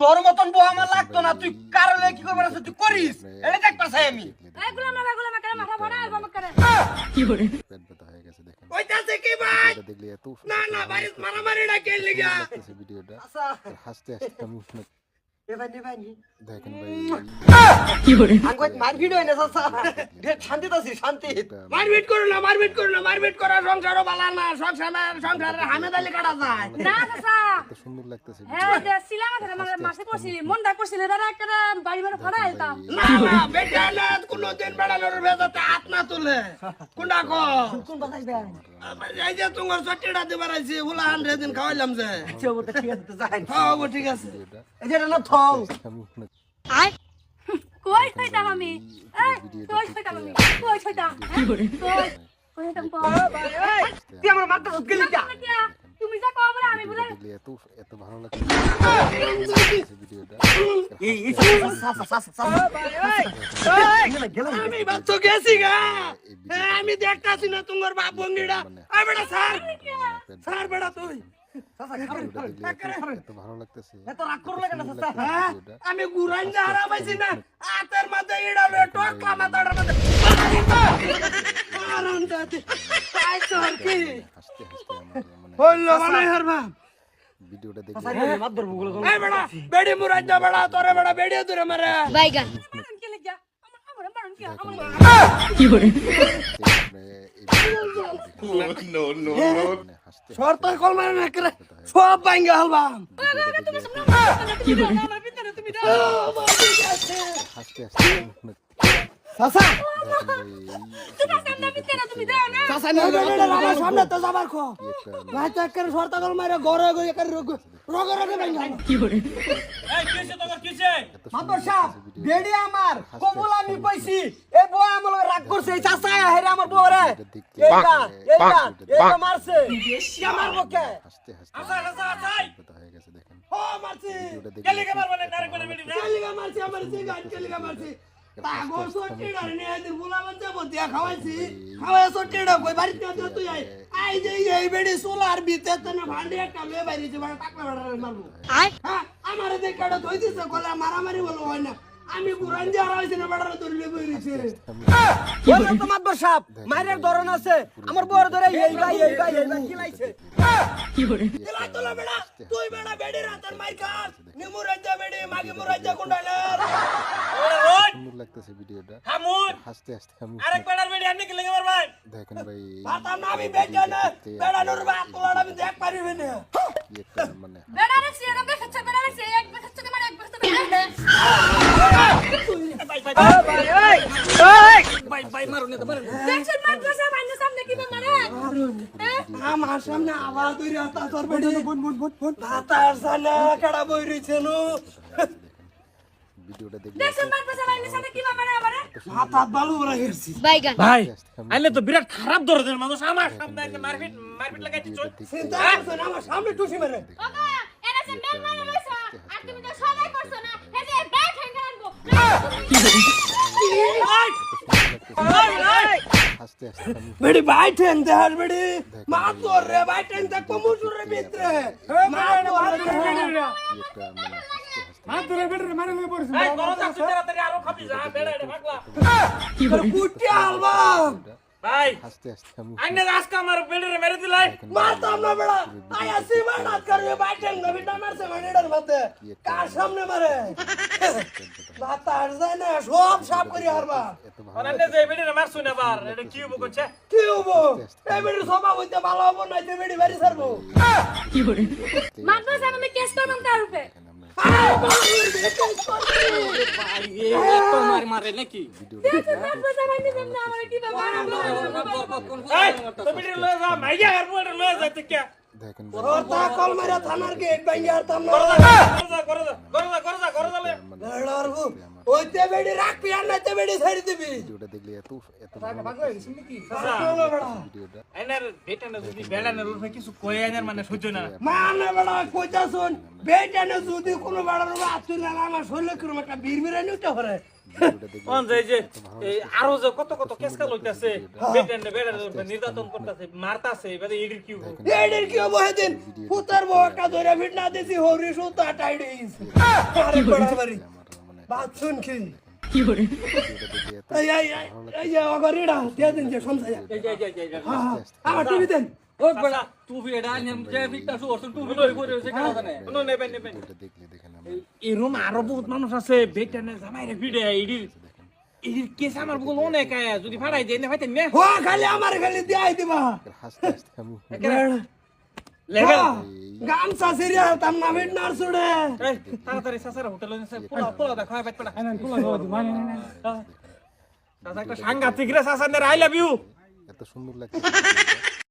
তোর মতন বউ আমার লাগতো না, তুই কারণে কি করবার আছে তুই করিস, এটা দেখতে চাই আমি। গুলাম করে মাথা ভরা আর বম করে কি করে পেট ব্যথা হয়ে গেছে দেখেন কইতাছে কি ভাই? এটা দেখলে এত না না ভাই, মারামারিটা কে লিগা? লাগতেছে ভিডিওটা আচ্ছা আর হাসতে হাসতে আমি উঠে এ ভাই নে ভাই নে। দেখেন ভাই কি করে আঙ্গুত মারপিট হয় না চাচা, শান্তিতে আছি, শান্তি। মারপিট করো না, মারপিট করা সংসারও বালা না, সংসারের হামেদালি কাটা যায়। না চাচা এত সুন্দর লাগতেছে হ্যাঁ দেছিলাম মাথায় মাসে করছি মনটা করছিল দাদা একটা বাড়ি মারে ফাড়া আইতাম না না বেটা না কোনদিন বেড়ানোর ভেজাতে হাত না তুলে কোনটা কো কোন বাতাস দেয়? এই যে তোমার চট্টিটা দিবার আইছি হুলা 100 দিন খাওয়াইলাম যে আচ্ছা ও তো ঠিক আছে, তো যাই। হ্যাঁ ও ঠিক আছে এই যে এটা না থং। আমি উঠে আয় কই কইতাম আমি এই কই কইতাম আমি কই কইতাম কি করে কই কইতাম কই তুই আমার মাথা উঠকে লিগা। তুমি যা কও বলে আমি বলে দেখলে এত এত ভালো লাগতেছে ভিডিওটা এই চাচা চাচা চাচা আমি বাচ্চা গেছি গা আমি দেখতাছি না তোমার বাপ বঙ্গিটা আই বেটা স্যার বেটা তুই এত ভালো লাগতেছে এত রাগ করলে কেন চাচা? হ্যাঁ আমি গুরাইন যা হারাবাইছি না আতের মধ্যে ইড়ালো টকলা মাথার মধ্যে আরাম দাতে তাই তোর কি হাসতে হাসতে আমার মানে হইলো বানাই হারবা ভিডিওটা চাচা দেখলে রে মাত ধরবো গুলো। এই বেটা বেড়ি মুরাই যা বেটা তোরে বেটা বেড়ি দূরে মারে বাইগান কে লাগা আমার মারন কি আমার কি করে হাসতে শর্ত কল মারে না করে সব ভাঙ্গা হালবা কি করে আমার ভিতরে তুমি দাও হাসতে হাসতে চাচা তুমি সামনে ভিতরে তুমি দাও না চাচা না আমার সামনে তো যাবার খো একটা রাত করে শর্ত কল মারে ঘরে গিয়ে করে রগে ভাঙ্গা এই কিসে তোমার কিসে মাতর সাহেব বেডি আমার কবুল আমি কইছি, এই বউ আমার লগে রাগ করছে, এই চাচা হেরে আমার বউ রে এইটা মারছে, কে মারবো কে? হাসতে হাসতে আসা আসা আসাই ব্যথা হয়ে গেছে দেখেন ও মারছি ভিডিওটা কেলি দেখলে কে মারবে না ডাইরেক্ট করে বেটি না কেলিগা মারছি আমার জিগান কেলিগা মারছি পাগল সটিড়া নিয়ে দিন বুলাবন যাব দিয়া খাওয়াইছি খাওয়া সটিড়া কই বাড়িতে তো তুই আই যে এই বেড়ি সোলার ভিতরে না ভান্ডি একটা লয়ে বাইরে যে বড় টাকলা বড় মারবো হ্যাঁ আমারে দেখাটা ধই দিছে কলা মারামারি বলো হয় না আমি গুরান দিয়ে হারাইছি না বড় ধরে বইরিছে বললাম তো মাতর সাহেব মায়ের ধরন আছে, আমার বউর ধরে এই ভাই কি লাইছে? কি করে দিলা তোলা বেড়া তুই বেড়া বেড়ি রাতের মাই খাস নিমু রাজ্জা বেড়ি মাগি মু রাজ্জা কোন্ডালে ওই সুন্দর লাগতেছে ভিডিওটা হামুন হাসতে হাসতে আমি আরেক বেড়ার বেটি আপনি কি লেগে মারবেন দেখেন ভাই বাতাম না আমি বেজা না বেড়ানোর বাত তোলা আমি দেখ পারিবে না কি একটা মানে বেড়া রাখছি এরকম দেখাচ্ছে বেড়া রাখছি এক দেখাচ্ছে মানে এক বস্তা ভাই মারুন না মারুন দেখছেন মাদ্রাসা বাইরে সামনে কি মারে আমার সামনে আওয়াজ হই রাতা তোর বেড়ি বন ভাতার সানা কেডা বইরিছে নো ভিডিওটা দেখলে দেখছেন মাদ্রাসা বাইরে সামনে কি মারে আমারে ভাতাত বালু বড় গেছি বাইগান ভাই আইলে তো বিরাট খারাপ ধরনের মানুষ আমার সামনে এসে মারপিট লাগাইছি চিন্তা করছ না আমার সামনে টুসি মেরে বাবা এরা যে মেল মানে লইছো আর তুমি তো সবাই করছো না এই যে ব্যাগ হ্যাঙ্গার আনবো হাসতে হাসতে আমি বেড়ি বাইঠেন দেহার বেড়ি মা তোর রে বাইঠেন তে কমুসুর রে ভিতরে মা তোর রে কি একটা মানে হাসতে হাসতে এই গরজা তুই তাড়াতাড়ি আরো খাবি যা বেড়া এটা ভাগলা কি করে কুটি আলবা ভাই হাসতে হাসতে আমি আইনে আজকে আমার বেড়ে মেরে দিলাই মারতাম না বেড়া আয়া সীমা নাচ করবে বাইঠেন নবী মারছে মানেডার মধ্যে কার সামনে মারে ভাতার যায় না সব সাপ করি হারবা এত ভালো অনন্যে যে বেড়ে মারছু না বার এটা কি হবো করছে কি হবো এই বেড়ি সভা হইতে ভালো হবো না যে বেড়ি বাড়ি ছাড়বো কি করে মাদ্রাসা আমি কেস করব তার উপরে মার মারে নাকি মাদ্রাসা বাইরে সামনে আমারে কি বাবা এই তো বেড়ে লয়ে যা মাইয়া হারবো এটা লয়ে যাইতে কে দেখেন ওর তা কল মারা থানার গেট ভাঙি আর তাম না গরজা লড়ার গো ওইতে বেড়ি রাখবি আর নাইতে বেড়ি ছাড়ি দিবি ভিডিওটা দেখলে এত এত ভিডিওটা আইনার বেটা না যদি বেড়া না রুফে কিছু কই আইনার মানে সহ্য না মানে বেড়া কইতা শুন বেটা না যদি কোনো বেড়ার আতুল না আমার শরীরে কিরম একটা বিড়বিড়ানি উঠে পড়ে ভিডিওটা দেখলে কোন যায় যে এই আরো যে কত কত কেসকা লইতাছে বেটা না বেড়া রুফে নির্যাতন করতেছে মারতাছে এবারে এডির কি হবে এডের কি হবে দিন পুতার বউটা ধরে ভিড় না দিছি হরি সুতা টাইডে গেছে আরে বড় বাড়ি মানে বাত শুন কি কি করে ভিডিওটা দেখলে এত এই যে অগরিড়া দিয়ে দিন যে সমসায়া যাই আমার টিভি দেন ও বেড়া তুই এটা আইনাম যে ফিকটা সুরছ তুই লই করে সে কথা না নো নেবেন ভিডিওটা দেখলে দেখেন আমরা এরম আরো বহুত মানুষ আছে বেটা না জামাইরে ভিড়ে এডির এডির কেস আমার বল অনেক আয়া যদি ফাড়াই দেয় না হইতে না হো খালি আমার খালি দিয়াই দিবা হাসতে হাসতে আমি লেভেল গামছা সিরিয়া তাম না ভিড় নার ছুড়ে এই তাড়াতাড়ি সাসার হোটেলে নিছে পোলা পোলা দেখা হয় পেটটা না পোলা খাওয়া দি মানে সাসা একটা সাংঘাতিক রে সাসানের আই লাভ ইউ এত সুন্দর লাগছে